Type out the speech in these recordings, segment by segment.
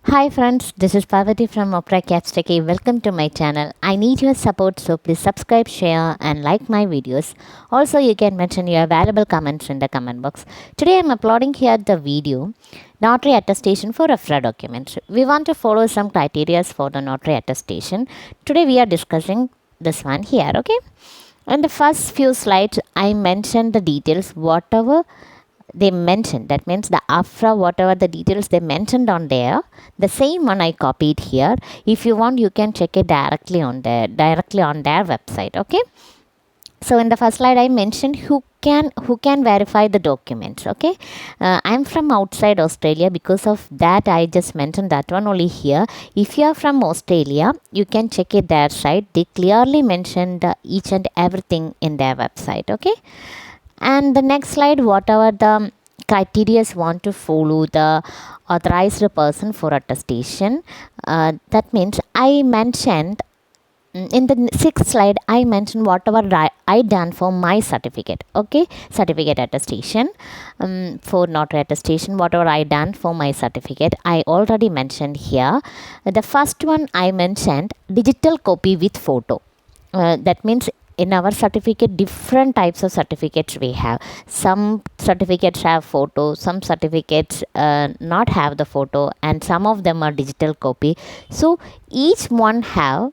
Hi friends, this is Parvati from AHPRA. Welcome to my channel. I need your support, so please subscribe, share and like my videos. Also, you can mention your valuable comments in the comment box. Today I am uploading here the video Notary Attestation for AHPRA documents. We want to follow some criteria for the Notary Attestation. Today we are discussing this one here, okay? In the first few slides, I mentioned the details, whatever they mentioned. That means the AHPRA, whatever the details they mentioned on there, the same one I copied here. If you want, you can check it directly on their website. Okay. So in the first slide, I mentioned who can verify the documents. Okay, I'm from outside Australia. Because of that, I just mentioned that one only here. If you are from Australia, you can check it their site. They clearly mentioned each and everything in their website. Okay. And the next slide, whatever the criteria want to follow the authorized person for attestation. That means I mentioned in the sixth slide, I mentioned whatever I done for my certificate. Okay, certificate attestation for notary attestation, whatever I done for my certificate, I already mentioned here. The first one I mentioned digital copy with photo. That means in our certificate, different types of certificates we have. Some certificates have photo, some certificates not have the photo, and some of them are digital copy. So each one have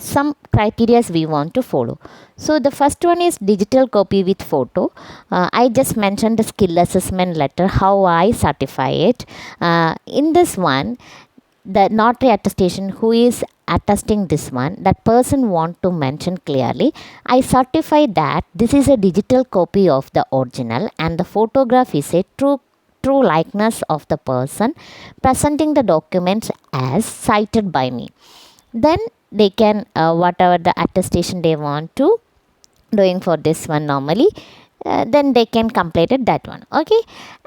some criteria we want to follow. So the first one is digital copy with photo. I just mentioned the skill assessment letter, how I certify it. In this one, the notary attestation, who is attesting this one, that person want to mention clearly, I certify that this is a digital copy of the original and the photograph is a true likeness of the person presenting the documents as cited by me. Then they can whatever the attestation they want to doing for this one normally, then they can complete it that one. Okay,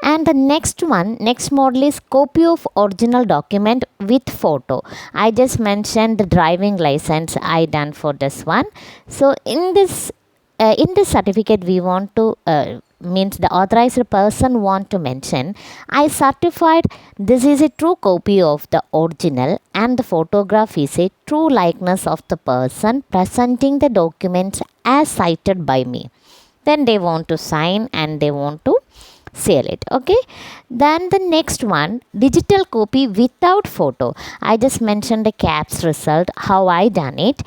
and the next model is copy of original document with photo. I just mentioned the driving license I done for this one. So in this certificate we want to means the authorized person want to mention, I certified this is a true copy of the original and the photograph is a true likeness of the person presenting the documents as cited by me. Then they want to sign and they want to seal it. Okay, then the next one, digital copy without photo. I just mentioned the CAPS result, how I done it.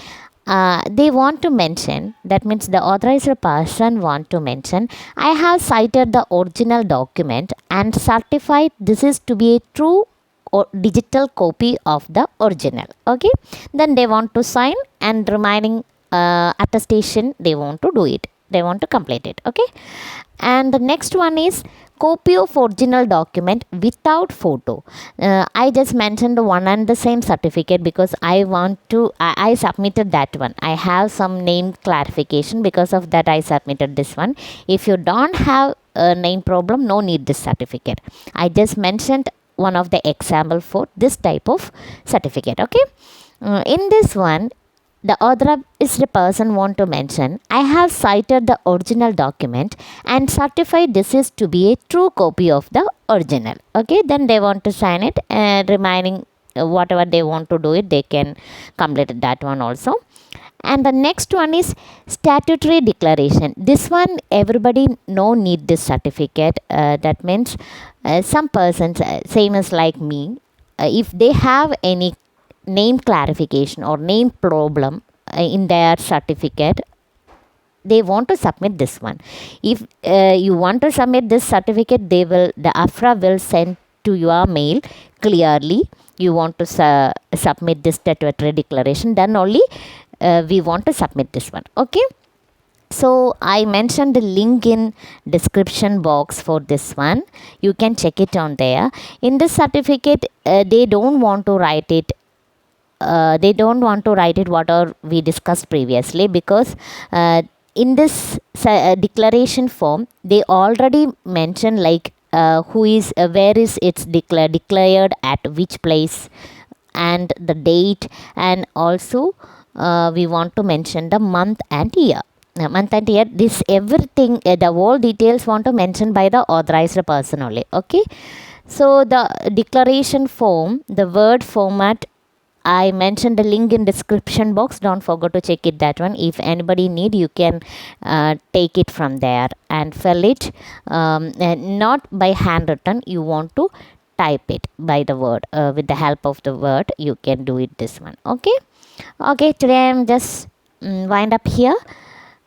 They want to mention, that means the authorized person want to mention, I have cited the original document and certified this is to be a true or digital copy of the original. Okay, then they want to sign and remaining attestation they want to do it, they want to complete it. Okay, and the next one is copy of original document without photo. I just mentioned the one and the same certificate because I submitted that one. I have some name clarification, because of that I submitted this one. If you don't have a name problem, no need this certificate. I just mentioned one of the example for this type of certificate. Okay, in this one, the author is the person want to mention, I have cited the original document and certified this is to be a true copy of the original. Okay, then they want to sign it, and remaining whatever they want to do it, they can complete that one also. And the next one is statutory declaration. This one everybody no need this certificate. That means some persons, same as like me, if they have any name clarification or name problem in their certificate, they want to submit this one. If you want to submit this certificate, the AHPRA will send to your mail clearly you want to submit this statutory declaration, then only we want to submit this one. Okay, so I mentioned the link in description box for this one, you can check it on there. In this certificate, they don't want to write it whatever we discussed previously, because in this declaration form they already mention like who is where is it's declared at which place and the date, and also we want to mention the month and year. This everything, the whole details want to mention by the authorized person only. Okay, So the declaration form, the Word format, I mentioned the link in description box. Don't forget to check it, that one. If anybody need, you can take it from there and fill it, and not by handwritten. You want to type it by the Word, with the help of the Word. You can do it this one. Okay, today I'm just wind up here.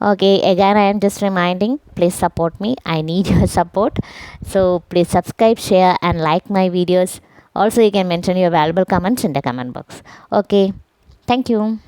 Okay, again I am just reminding, please support me. I need your support. So please subscribe, share and like my videos. Also, you can mention your valuable comments in the comment box. Okay, thank you.